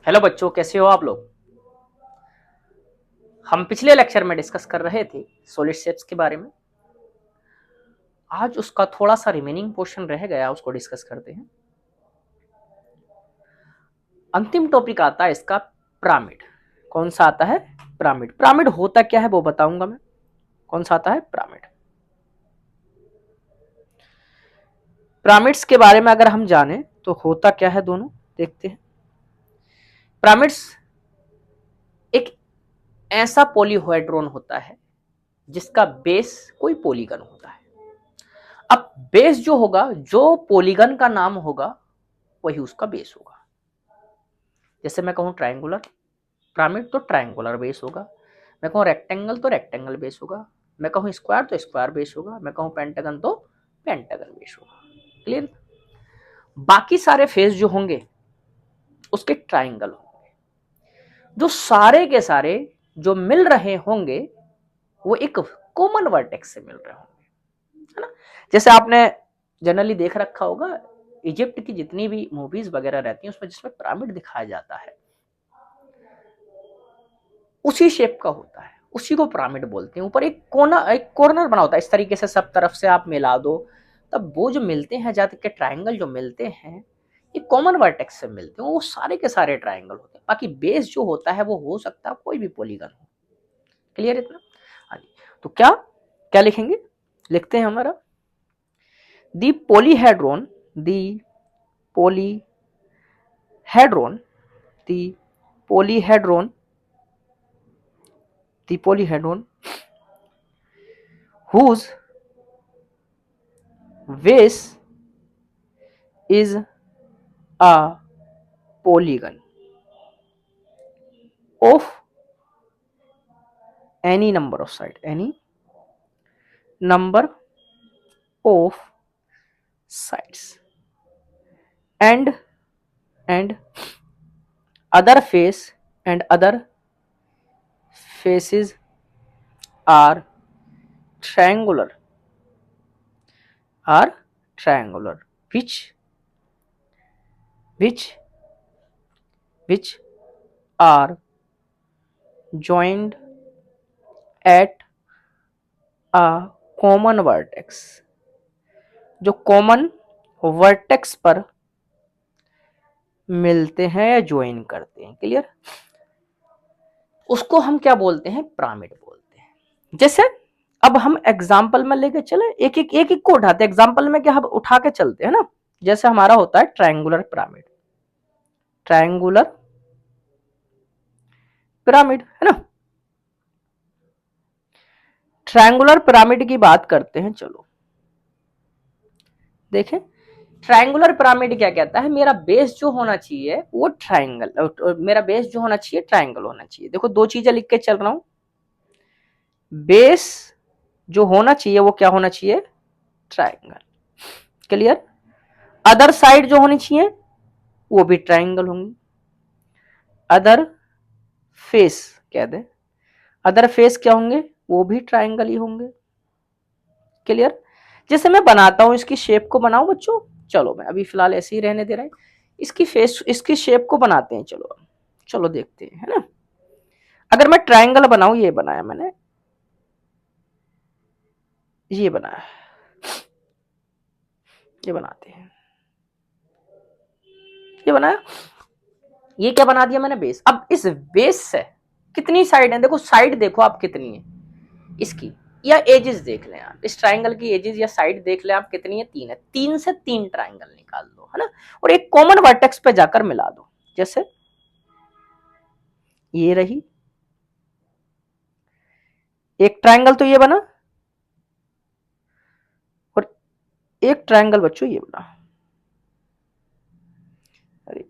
Hello बच्चों, कैसे हो आप लोग। हम पिछले लेक्चर में डिस्कस कर रहे थे सॉलिड शेप्स के बारे में। आज उसका थोड़ा सा रिमेनिंग पोर्शन रह गया, उसको डिस्कस करते हैं। अंतिम टॉपिक आता है इसका पिरामिड। कौन सा आता है? पिरामिड। पिरामिड होता क्या है वो बताऊंगा मैं। कौन सा आता है? पिरामिड। पिरामिड्स के बारे में अगर हम जाने तो होता क्या है दोनों देखते हैं। पिरामिड्स एक ऐसा पॉलीहेड्रॉन होता है जिसका बेस कोई पॉलीगन होता है। अब बेस जो होगा, जो पॉलीगन का नाम होगा वही उसका बेस होगा। जैसे मैं कहूं ट्रायंगुलर पिरामिड तो ट्रायंगुलर बेस होगा, मैं कहूं रेक्टेंगल तो रेक्टेंगल बेस होगा, मैं कहूं स्क्वायर तो स्क्वायर बेस होगा, मैं कहूं पेंटागन तो पेंटागन बेस होगा। क्लियर? बाकी सारे फेस जो होंगे उसके ट्रायंगल होंगे। जो सारे के सारे जो मिल रहे होंगे वो एक कॉमन वर्टेक्स से मिल रहे होंगे, है ना। जैसे आपने जनरली देख रखा होगा, इजिप्ट की जितनी भी मूवीज वगैरह रहती हैं उसमें जिसमें पिरामिड दिखाया जाता है उसी शेप का होता है, उसी को पिरामिड बोलते हैं। ऊपर एक कोना, एक कॉर्नर बना होता है, इस तरीके से सब तरफ से आप मिला दो तब वो जो मिलते हैं, जाते के ट्रायंगल जो मिलते हैं ये कॉमन वर्टेक्स से मिलते हैं, वो सारे के सारे ट्रायंगल होते हैं। बाकी बेस जो होता है वो हो सकता है कोई भी पॉलीगन हो। क्लियर इतना? हाँ जी। तो क्या क्या लिखेंगे? लिखते हैं हमारा दी पोलीहेड्रोन, दी polyhedron, the polyhedron, the polyhedron whose base is a polygon of any number of sides, any number of sides, and and other face and other faces are triangular, are triangular, which which are joined at a common vertex, जो common vertex पर मिलते हैं या join करते हैं। Clear? उसको हम क्या बोलते हैं? पिरामिड बोलते हैं। जैसे अब हम एग्जाम्पल में लेके चले, एक एक को उठाते हैं। एग्जाम्पल में क्या हम उठा के चलते हैं ना। जैसे हमारा होता है ट्रायंगुलर पिरामिड, ट्रायंगुलर पिरामिड, है ना। ट्रायंगुलर पिरामिड की बात करते हैं, चलो देखें। ट्रायंगुलर पिरामिड क्या कहता है? मेरा बेस जो होना चाहिए वो ट्रायंगल, मेरा बेस जो होना चाहिए ट्रायंगल होना चाहिए। देखो दो चीजें लिख के चल रहा हूं। बेस जो होना चाहिए वो क्या होना चाहिए? ट्रायंगल। क्लियर? अदर साइड जो होनी चाहिए वो भी ट्रायंगल होंगी। अदर फेस कह दे, अदर फेस क्या होंगे? वो भी ट्रायंगल ही होंगे। क्लियर? जैसे मैं बनाता हूं, इसकी शेप को बनाऊं बच्चों। चलो मैं अभी फिलहाल ऐसे ही रहने दे रहे हैं। इसकी फेस, इसकी शेप को बनाते हैं। चलो चलो देखते हैं, है ना। अगर मैं ट्रायंगल बनाऊं, ये बनाया मैंने, ये बनाया, ये बनाते हैं, ये बनाया, ये क्या बना दिया मैंने? बेस। अब इस बेस से कितनी साइड है? देखो साइड देखो आप कितनी है इसकी, या एजेस देख लें आप। इस ट्रायंगल की एजेस या साइड देख लें आप कितनी है? तीन है। तीन से तीन ट्रायंगल निकाल दो, है ना, और एक कॉमन वर्टेक्स पे जाकर मिला दो। जैसे ये रही एक ट्रायंगल, तो ये बना, और एक ट्रायंगल बच्चों ये बना। अरे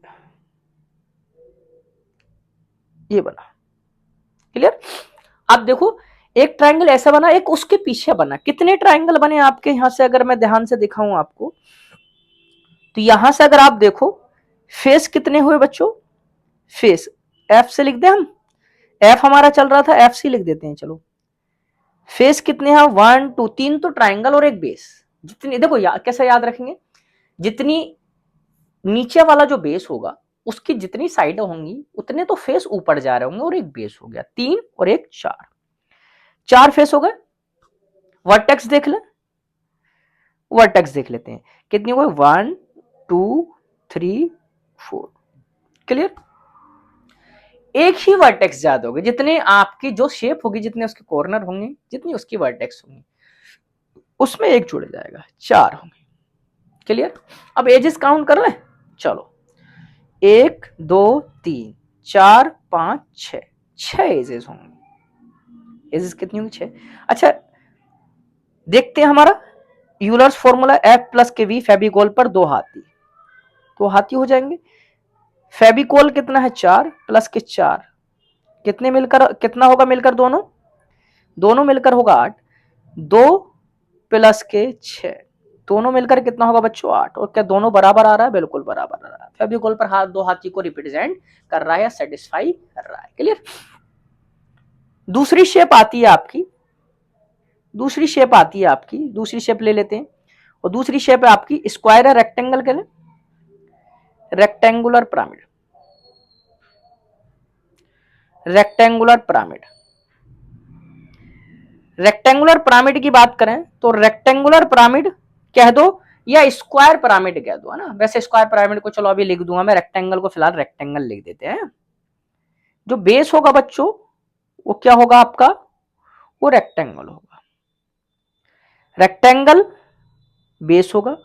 ये बना। क्लियर? अब देखो एक ट्रायंगल ऐसा बना, एक उसके पीछे बना। कितने ट्रायंगल बने आपके यहां से? अगर मैं ध्यान से दिखाऊं आपको, तो यहां से अगर आप देखो फेस कितने हुए बच्चों? फेस एफ से लिख दे हम। एफ हमारा चल रहा था, एफ सी लिख देते हैं। चलो फेस कितने हैं? वन टू, तीन तो ट्राइंगल और एक बेस। जितनी देखो कैसे याद रखेंगे? जितनी नीचे वाला जो बेस होगा उसकी जितनी साइडें होंगी उतने तो फेस ऊपर जा रहे होंगे और एक बेस हो गया, 3 और एक 4, 4 फेस हो गए। वर्टेक्स देख ले, वर्टेक्स देख लेते हैं कितनी हो गई, 1 2 3 4, क्लियर। एक ही वर्टेक्स ज्यादा होगी, जितने आपकी जो शेप होगी, जितने उसके कॉर्नर होंगे, जितनी उसकी वर्टेक्स होंगी, उसमें एक जुड़ जाएगा, 4 होंगे, क्लियर। अब एजेस काउंट कर ले, चलो 1 2 3 4 5 6, 6 एजेस होंगे। एजेस कितनी होंगी, 6। अच्छा देखते हैं हमारा यूलर्स फॉर्मूला, F प्लस के V, फेविकोल पर 2 हाथी, तो हाथी हो जाएंगे। फेविकोल कितना है, 4 प्लस के 4, कितने मिलकर कितना होगा, मिलकर दोनों, दोनों मिलकर होगा 8, 2 प्लस के 6, दोनों मिलकर कितना होगा बच्चों, 8। और क्या दोनों बराबर आ रहा है, बिल्कुल बराबर आ रहा है। फेविकोल पर हाथ, 2 हाथी को रिप्रेजेंट कर रहा है या सेटिस्फाई कर रहा है, क्लियर। दूसरी शेप आती है आपकी, दूसरी शेप आती है आपकी, दूसरी शेप ले लेते हैं, और दूसरी शेप है आपकी स्क्वायर है, रेक्टेंगल के लिए, rectangular pyramid, rectangular pyramid. Rectangular pyramid की बात करें तो रेक्टेंगुलर पिरामिड कह दो या स्क्वायर पिरामिड कह दो, है ना। वैसे स्क्वायर पिरामिड को चलो अभी लिख दूंगा मैं, रेक्टेंगल को फिलहाल रेक्टेंगल लिख देते हैं। जो बेस होगा बच्चों वो क्या होगा आपका, वो रेक्टेंगल होगा, रेक्टेंगल बेस होगा।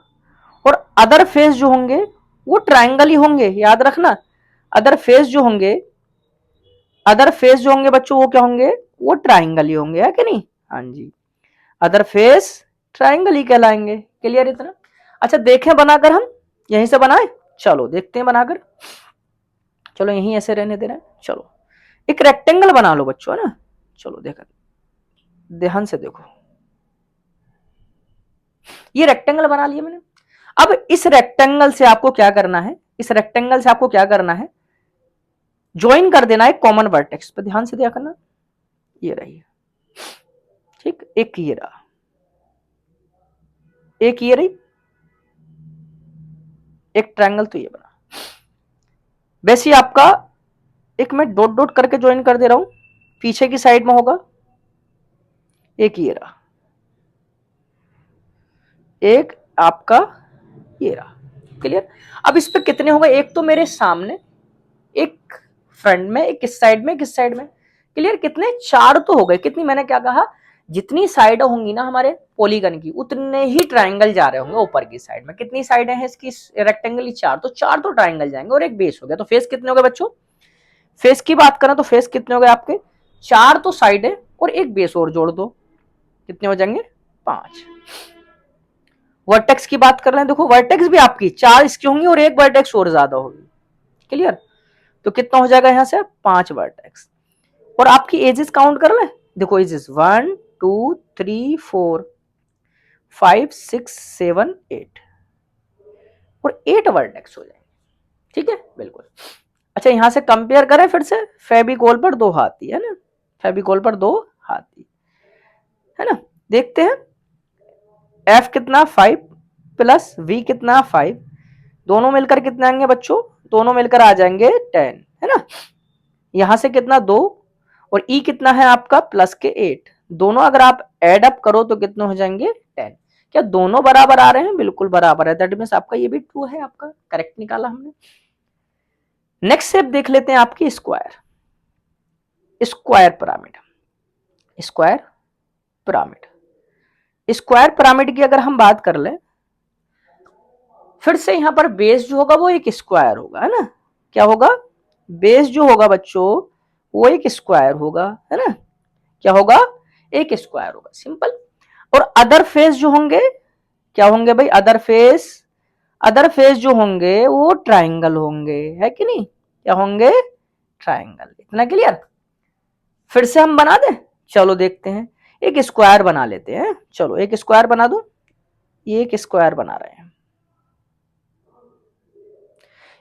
और अदर फेस जो होंगे वो ट्राइंगल ही होंगे, याद रखना। अदर फेस जो होंगे, अदर फेस जो होंगे बच्चों वो क्या होंगे, वो ट्राइंगल ही होंगे, है कि नहीं, हाँ जी, अदर फेस ट्राइंगल ही कहलाएंगे, क्लियर इतना। अच्छा देखें बनाकर हम, यहीं से बनाए, चलो देखते हैं बनाकर, चलो यहीं ऐसे रहने दे रहे हैं। चलो एक रेक्टेंगल बना लो बच्चों, है ना, चलो देखा, ध्यान से देखो, ये रेक्टेंगल बना लिया मैंने। अब इस रेक्टेंगल से आपको क्या करना है, इस रेक्टेंगल से आपको क्या करना है, ज्वाइन कर देना है कॉमन वर्टेक्स पे, ध्यान से दिया करना, ये रही, ठीक, एक ये रहा, एक ये रही, एक ट्रायंगल तो ये बना। वैसे आपका एक मैं डॉट डॉट करके ज्वाइन कर दे रहा हूं, पीछे की साइड में होगा एक ये रहा, एक आपका ये रहा, क्लियर। अब इस पे कितने होंगे, एक तो मेरे सामने, एक फ्रंट में, एक इस साइड में, एक इस साइड में, क्लियर। कितने, 4 तो हो गए। कितनी, मैंने क्या कहा, जितनी साइड होंगी ना हमारे पॉलीगन की, उतने ही ट्राइंगल जा रहे होंगे ऊपर की साइड में। कितनी साइडें हैं इसकी रेक्टेंगल की, 4, तो 4 तो ट्राइंगल जाएंगे और एक बेस हो गया। तो फेस कितने हो गए बच्चों, फेस की बात करें तो फेस कितने हो गए आपके, 4 तो साइड है और एक बेस और जोड़ दो, कितने हो जाएंगे, 5। वर्टेक्स की बात कर रहे हैं, देखो वर्टेक्स भी आपकी 4 इसकी होंगी और एक वर्टेक्स और ज्यादा होगी, क्लियर। तो कितना हो जाएगा यहाँ से, 5 वर्टेक्स। और आपकी एजेस काउंट कर ले, देखो एजेस 1 2 3 4 5 6 7 8, और 8 वर्टेक्स हो जाएंगे, ठीक है, बिल्कुल। अच्छा यहां से कंपेयर करें फिर से, फेविकोल पर 2 हाथी, है ना, फेविकोल पर 2 हाथी, है ना। देखते हैं एफ कितना 5 प्लस वी कितना 5, दोनों मिलकर कितने आएंगे बच्चों, दोनों मिलकर आ जाएंगे 10, है ना। यहां से कितना 2, और ई कितना है आपका प्लस के 8, दोनों अगर आप एड अप करो तो कितने हो जाएंगे 10। क्या दोनों बराबर आ रहे हैं, बिल्कुल बराबर है, दैट मींस आपका ये भी ट्रू है, आपका करेक्ट निकाला हमने। नेक्स्ट स्टेप देख लेते हैं आपकी square, square pyramid, square pyramid. Square pyramid की अगर हम बात कर ले, फिर से यहां पर बेस जो होगा वो एक स्क्वायर होगा, है ना। क्या होगा, बेस जो होगा बच्चों वो एक स्क्वायर होगा, है ना। क्या होगा, एक स्क्वायर होगा, सिंपल। और अदर फेस जो होंगे क्या होंगे भाई, अदर फेस, अदर फेस जो होंगे वो ट्राइंगल होंगे, है कि नहीं, क्या होंगे, ट्राइंगल। इतना क्लियर। फिर से हम बना दें, चलो देखते हैं, एक स्क्वायर बना लेते हैं, चलो एक स्क्वायर बना दो, ये एक स्क्वायर बना रहे हैं,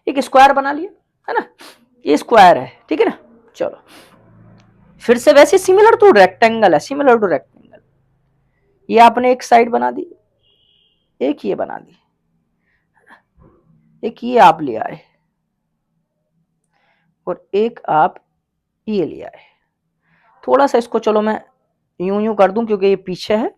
एक स्क्वायर बना लिया, है ना, ये स्क्वायर है, ठीक है ना। चलो फिर से वैसे सिमिलर टू रेक्टेंगल है, सिमिलर टू रेक्टेंगल, ये आपने एक साइड बना दी, एक ये बना दी, एक ये आप ले आए, और एक आप ये लिया है। थोड़ा सा इसको चलो मैं यूं कर दूं क्योंकि ये पीछे है,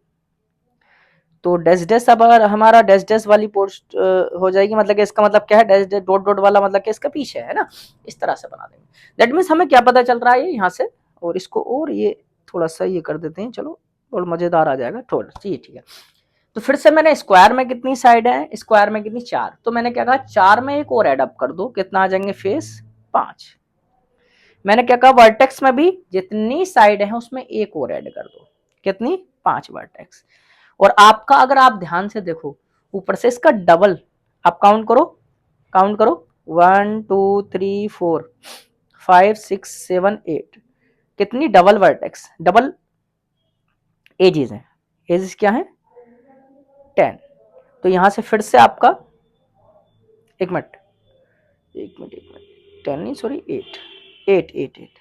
तो डैश डैश अब अगर हमारा डैश डैश वाली पोस्ट हो जाएगी, मतलब कि इसका मतलब क्या है, डैश डैश डॉट डॉट वाला मतलब कि इसका पीछे है ना, इस तरह से बना देंगे। दैट मीन्स हमें क्या पता चल रहा है यहाँ से, और इसको और ये थोड़ा सा ये कर देते हैं, चलो और मजेदार आ जाएगा थोड़ा सी, ठीक है। तो फिर से मैंने स्क्वायर में कितनी साइड है, स्क्वायर में कितनी 4, तो मैंने क्या कहा 4 में एक और एड अप कर दो, कितना आ जाएंगे फेस 5। मैंने क्या कहा वर्टेक्स में भी जितनी साइड है उसमें एक और ऐड कर दो, कितनी 5 वर्टेक्स। और आपका अगर आप ध्यान से देखो ऊपर से इसका डबल आप काउंट करो 1 2 3 4 5 6 7 8, कितनी डबल वर्टेक्स, डबल एजेस हैं, एजेस क्या है 10। तो यहां से फिर से आपका एक मिनट 10 नहीं सॉरी 8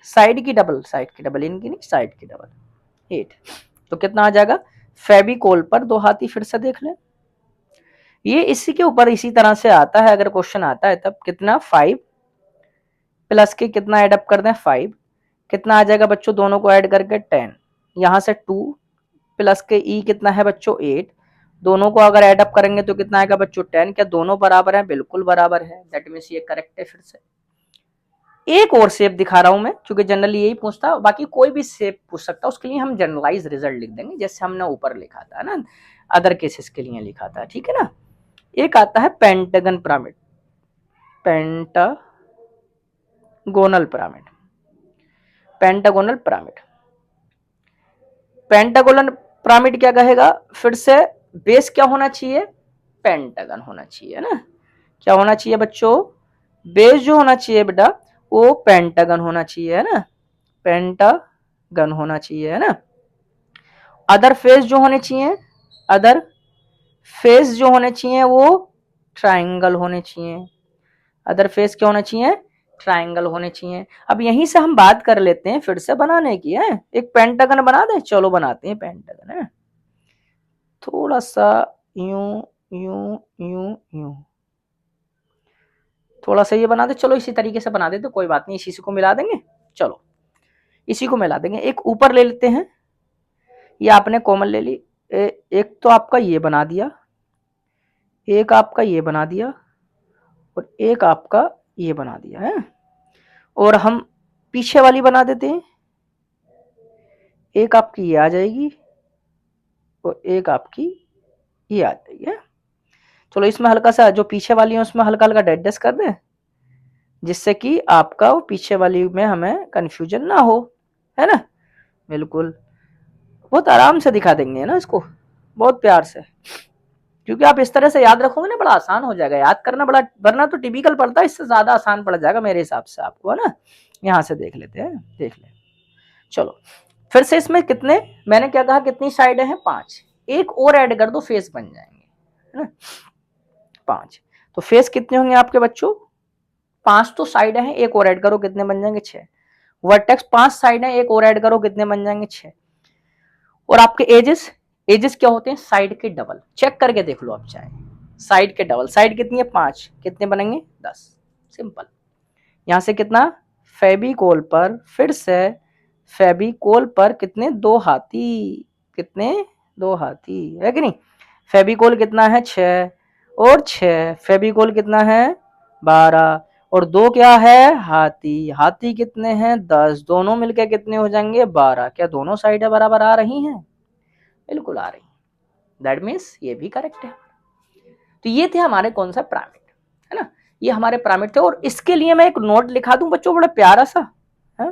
साइड की डबल इनकी नहीं, साइड की डबल 8। तो कितना आ जाएगा फेविकोल पर 2 हाथी, फिर से देख लें, ये इसी के ऊपर इसी तरह से आता है, अगर क्वेश्चन आता है तब कितना 5 प्लस के कितना ऐड अप कर दें 5, कितना आ जाएगा बच्चों दोनों को ऐड करके 10, यहां से 2 प्लस के ई कितना है बच्चों 8, दोनों को अगर ऐड अप करेंगे तो कितना आएगा बच्चों 10। क्या दोनों बराबर है, बिल्कुल बराबर है, दैट मींस ये करेक्ट है। फिर से एक और शेप दिखा रहा हूं मैं, क्योंकि जनरली यही पूछता, बाकी कोई भी शेप पूछ सकता है, उसके लिए हम जनरलाइज रिजल्ट लिख देंगे जैसे हमने ऊपर लिखा था ना, अदर केसेस के लिए लिखा था, ठीक है ना। एक आता है pentagon pyramid, pentagonal pyramid, pentagonal pyramid, pentagonal pyramid क्या कहेगा फिर से, बेस क्या होना चाहिए पेंटागन होना चाहिए ना, क्या होना चाहिए बच्चों, बेस जो होना चाहिए बेटा वो पेंटागन होना चाहिए है ना, पेंटागन होना चाहिए है ना। अदर फेस जो होने चाहिए, अदर फेस जो होने चाहिए वो ट्राइंगल होने चाहिए, अदर फेस क्या होना चाहिए ट्राइंगल होने चाहिए। अब यहीं से हम बात कर लेते हैं फिर से बनाने की है, एक पेंटागन बना दें, चलो बनाते हैं पेंटागन है, थोड़ा सा यूं यूं यूं यूं थोड़ा सा ये बना दे, चलो इसी तरीके से बना देते तो कोई बात नहीं, इसी को मिला देंगे, चलो इसी को मिला देंगे। एक ऊपर ले लेते हैं, ये आपने कॉमन ले ली, एक तो आपका ये बना दिया, एक आपका ये बना दिया, और एक आपका ये बना दिया है, और हम पीछे वाली बना देते हैं, एक आपकी ये आ जाएगी और एक आपकी ये आ जाएगी है। चलो इसमें हल्का सा जो पीछे वाली है उसमें हल्का हल्का डैश कर दें, जिससे कि आपका वो पीछे वाली में हमें कंफ्यूजन ना हो, है ना। बिल्कुल बहुत आराम से दिखा देंगे ना इसको, बहुत प्यार से, क्योंकि आप इस तरह से याद रखोगे ना बड़ा आसान हो जाएगा याद करना, बड़ा वरना तो टिपिकल पड़ता है, इससे ज्यादा आसान पड़ जाएगा मेरे हिसाब से आपको, है ना। यहां से देख लेते हैं, देख ले, चलो फिर से इसमें कितने, मैंने क्या कहा कितनी साइड है 5, एक और ऐड कर दो फेस बन जाएंगे, है ना 5। तो फेस कितने होंगे आपके बच्चों 5, तो साइड है एक और ऐड करो कितने बन जाएंगे 6, वर्टेक्स 5 साइड है एक और ऐड करो कितने बन जाएंगे 6। और आपके एजेस, एजेस क्या होते हैं साइड के डबल, चेक करके देख लो आप चाहे, साइड के डबल, साइड कितनी है 5, कितने बनेंगे 10, सिंपल। यहां से कितना फेविकोल पर, फिर से फेविकोल पर कितने 2 हाथी, कितने 2 हाथी है कि नहीं, फेविकोल कितना है 6 और 6, फेविकोल कितना है 12 और 2 क्या है हाथी, हाथी कितने हैं 10, दोनों मिलकर कितने हो जाएंगे 12। क्या दोनों साइडें बराबर आ रही हैं, बिल्कुल आ रही, दैट मीन्स ये भी करेक्ट है। तो ये थे हमारे कौन सा पिरामिड, है ना, ये हमारे पिरामिड थे। और इसके लिए मैं एक नोट लिखा दूं बच्चों बड़ा प्यारा सा है?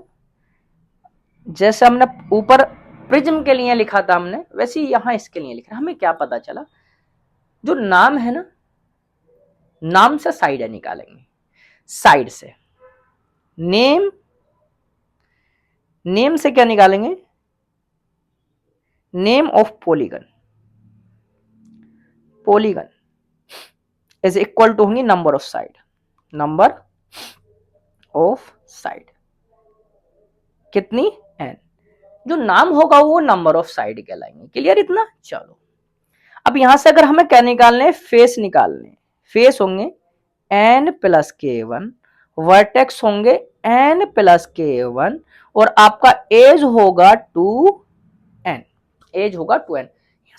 जैसे हमने ऊपर प्रिज्म के लिए लिखा था हमने, वैसे ही यहां इसके लिए लिखा। हमें क्या पता चला, जो नाम है ना, नाम से साइड है निकालेंगे, साइड से नेम, नेम से क्या निकालेंगे name of polygon, polygon is equal to होंगी number of side, number of side कितनी n, जो नाम होगा वो नंबर ऑफ साइड कहलाएंगे। क्लियर इतना, चलो अब यहां से अगर हमें क्या निकालने फेस निकालने, फेस होंगे n प्लस k1 वर्टेक्स होंगे n+k1 और आपका एज होगा 2n, एज होगा 2n।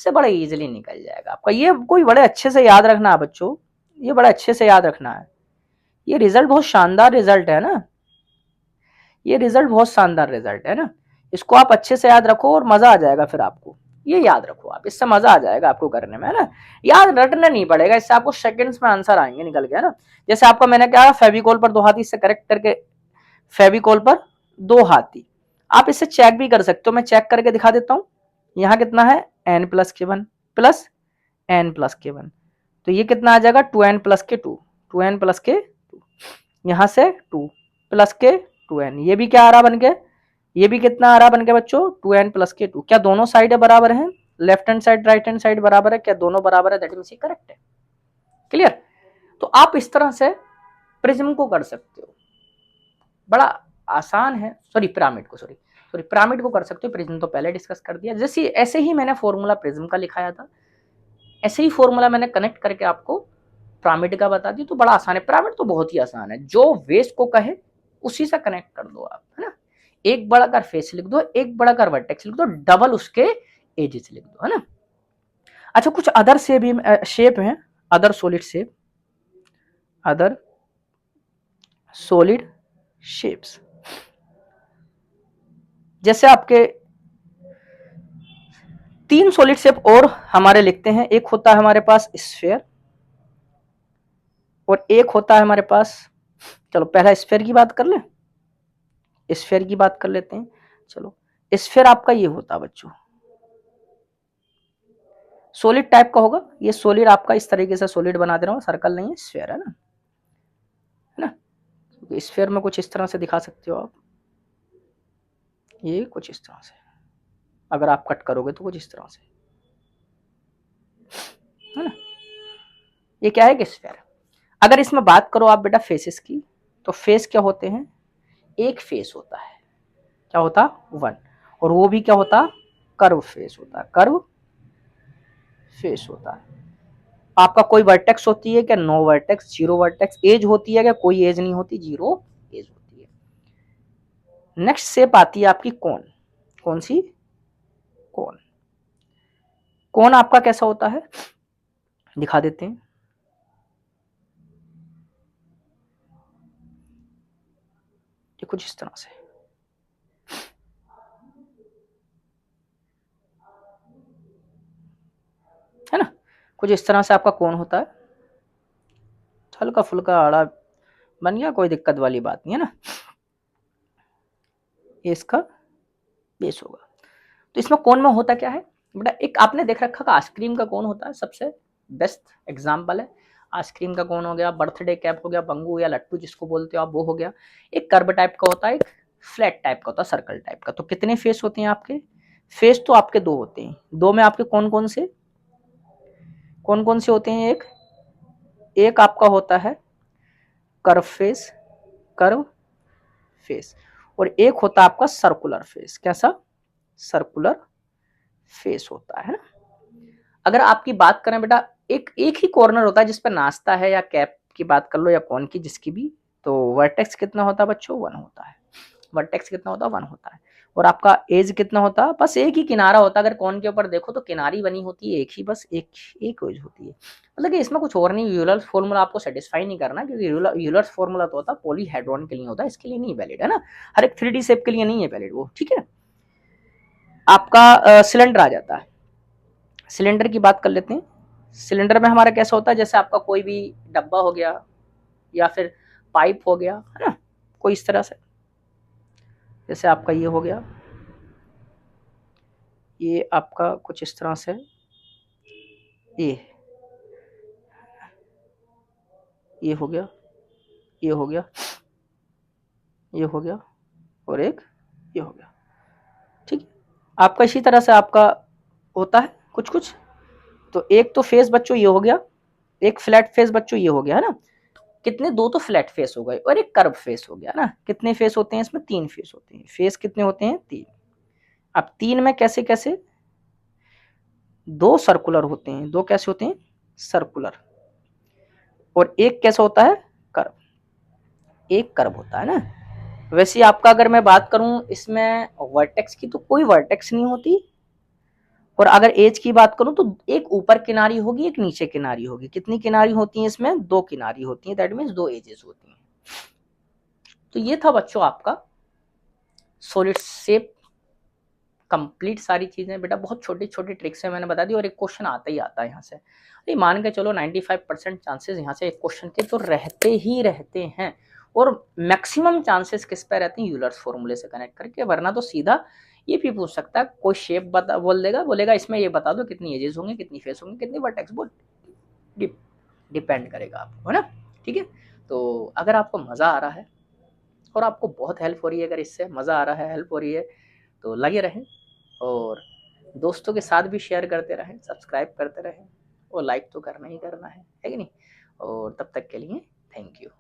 से बड़ा इजीली निकल जाएगा आपका। ये कोई बड़े अच्छे से याद रखना है बच्चों, ये बड़ा अच्छे से याद रखना है। ये रिजल्ट बहुत शानदार रिजल्ट है ना, ये रिजल्ट बहुत शानदार रिजल्ट है ना। इसको आप अच्छे से याद रखो और मजा आ जाएगा फिर आपको। ये याद रखो आप, इससे मजा आ जाएगा आपको करने में, है ना। याद रटना नहीं पड़ेगा, इससे आपको सेकंड्स में आंसर आएंगे निकल के, है ना। जैसे आपका मैंने क्या, फेविकोल पर 2 हाथी, इससे करेक्ट करके फेविकोल पर 2 हाथी। आप इससे चेक भी कर सकते हो, मैं चेक करके दिखा देता हूँ। यहाँ कितना है n+k1 प्लस n+k1, तो ये कितना आ जाएगा 2n+k2, 2n+k2, यहाँ से 2 प्लस के 2n, ये भी क्या आ रहा बन के, ये भी कितना आ रहा बन के बच्चों 2n+k2। क्या दोनों साइड बराबर हैं, left hand side right hand side बराबर है, क्या दोनों बराबर है, दैट मींस ये करेक्ट है। क्लियर। तो आप इस तरह से प्रिज्म को कर सकते हो, बड़ा आसान है। सॉरी पिरामिड को कर सकते हो, प्रिज्म तो पहले डिस्कस कर दिया। जैसे ऐसे ही मैंने फॉर्मूला प्रिज्म का लिखाया था, ऐसे ही फॉर्मूला मैंने कनेक्ट करके आपको पिरामिड का बता दी। तो बड़ा आसान है, पिरामिड तो बहुत ही आसान है, जो वेस को कहे उसी से कनेक्ट कर दो आप, है ना। एक बड़ा कर फेस लिख दो, एक बड़ा कर वर्टेक्स लिख दो, डबल उसके एजेस लिख दो, है ना। अच्छा, कुछ अदर शेप हैं, other solid shape, other solid shapes. जैसे आपके 3 सॉलिड शेप और हमारे लिखते हैं। एक होता है हमारे पास स्फीयर और एक होता है हमारे पास, चलो पहला स्फीयर की बात कर लें, स्फीयर की बात कर लेते हैं। चलो स्फीयर आपका ये होता है बच्चों, सॉलिड टाइप का होगा। ये सॉलिड आपका इस तरीके से सॉलिड बना दे रहा हूं, सर्कल नहीं है, स्फीयर है ना, है ना। स्फीयर में कुछ इस तरह से दिखा सकते हो आप, ये कुछ इस तरह से, अगर आप कट करोगे तो कुछ इस तरह से, है ना। ये क्या है कि स्फीयर। अगर इसमें बात करो आप बेटा फेसेस की, तो फेस क्या होते हैं, एक फेस होता है, क्या होता, 1, और वो भी क्या होता, कर्व फेस होता है, कर्व फेस होता है। आपका कोई वर्टेक्स होती है क्या, no vertex, zero vertex. Edge होती है क्या, कोई एज नहीं होती, जीरो एज होती है। नेक्स्ट शेप आती है आपकी कोन। कौन सी, कोन। कोन आपका कैसा होता है, दिखा देते हैं। ये कुछ इस तरह से, है ना, कुछ इस तरह से आपका कोन होता है। हल्का फुल्का आड़ा बन गया, कोई दिक्कत वाली बात नहीं, है ना। ये इसका बेस होगा। तो इसमें कोन में होता क्या है बेटा, एक आपने देख रखा का आइसक्रीम का कोन होता है, सबसे बेस्ट एग्जांपल है। आइसक्रीम का कोन हो गया, बर्थडे कैप हो गया, बंगू या लट्टू जिसको बोलते हो आप, वो हो गया। एक कर्व टाइप का होता है, एक फ्लैट टाइप का होता है, सर्कल टाइप का। तो कितने फेस होते हैं आपके, फेस तो आपके 2 होते हैं। 2 में आपके कौन कौन से होते हैं, एक आपका होता है कर्व फेस, कर्व फेस, और एक होता है आपका सर्कुलर फेस। कैसा, सर्कुलर फेस होता है ना। अगर आपकी बात करें बेटा, एक ही कॉर्नर होता है जिस पर नाचता है, या कैप की बात कर लो या कौन की, जिसकी भी। तो वर्टेक्स कितना होता है बच्चों, 1 होता है। वर्टेक्स कितना होता है, 1 होता है। और आपका एज कितना होता है, बस एक ही किनारा होता है। अगर कौन के ऊपर देखो तो किनारी बनी होती है एक ही, बस एक एज होती है। मतलब कि इसमें कुछ और नहीं, यूलर्स फॉर्मूला आपको सेटिस्फाई नहीं करना, क्योंकि यूलर्स फॉर्मूला तो होता है पॉलीहेड्रॉन के लिए होता है, इसके लिए नहीं वैलिड, है ना। हर एक 3D शेप के लिए नहीं है वैलिड वो, ठीक है। आपका सिलेंडर आ जाता है। सिलेंडर की बात कर लेते हैं। सिलेंडर में हमारा कैसा होता है, जैसे आपका कोई भी डब्बा हो गया या फिर पाइप हो गया, है ना, कोई इस तरह से। जैसे आपका ये हो गया, ये आपका कुछ इस तरह से, ये हो गया, ये हो गया, ये हो गया, और एक ये हो गया, ठीक है। आपका इसी तरह से आपका होता है कुछ कुछ। तो एक तो फेस बच्चों ये हो गया, एक फ्लैट फेस बच्चों ये हो गया, है ना। कितने, 2 तो फ्लैट फेस हो गए और एक कर्व फेस हो गया ना। कितने फेस होते हैं इसमें, 3 फेस होते हैं। फेस कितने होते हैं, 3। अब 3 में कैसे कैसे, 2 सर्कुलर होते हैं, 2 कैसे होते हैं, सर्कुलर, और एक कैसा होता है, कर्व। एक कर्व होता है ना। वैसे आपका अगर मैं बात करूं इसमें वर्टेक्स की, तो कोई वर्टेक्स नहीं होती। और अगर एज की बात करूं तो एक ऊपर किनारी होगी, एक नीचे किनारी होगी। कितनी किनारी होती हैं इसमें? 2 किनारी होती हैं, दैट मीन्स 2 एजेस होती हैं। तो ये था बच्चों आपका सॉलिड शेप कंप्लीट सारी चीजें। बेटा बहुत छोटी छोटी ट्रिक्स है मैंने बता दी, और एक क्वेश्चन आता ही आता है यहाँ से। ये मान के चलो 95% चांसेस यहाँ से एक क्वेश्चन के तो रहते ही रहते हैं। और मैक्सिमम चांसेस किस पे रहते हैं? यूलर्स फॉर्मूले से कनेक्ट करके। वरना तो सीधा ये भी पूछ सकता है, कोई शेप बता बोल देगा, बोलेगा इसमें ये बता दो कितनी एजेस होंगे, कितनी फेस होंगे, कितनी वर्टेक्स। बोल डिपेंड करेगा आपको, है ना। ठीक है। तो अगर आपको मजा आ रहा है और आपको बहुत हेल्प हो रही है, अगर इससे मजा आ रहा है, हेल्प हो रही है, तो लगे रहें और दोस्तों के साथ भी शेयर करते रहें, सब्सक्राइब करते रहें, और लाइक तो करना ही करना है कि नहीं। और तब तक के लिए थैंक यू।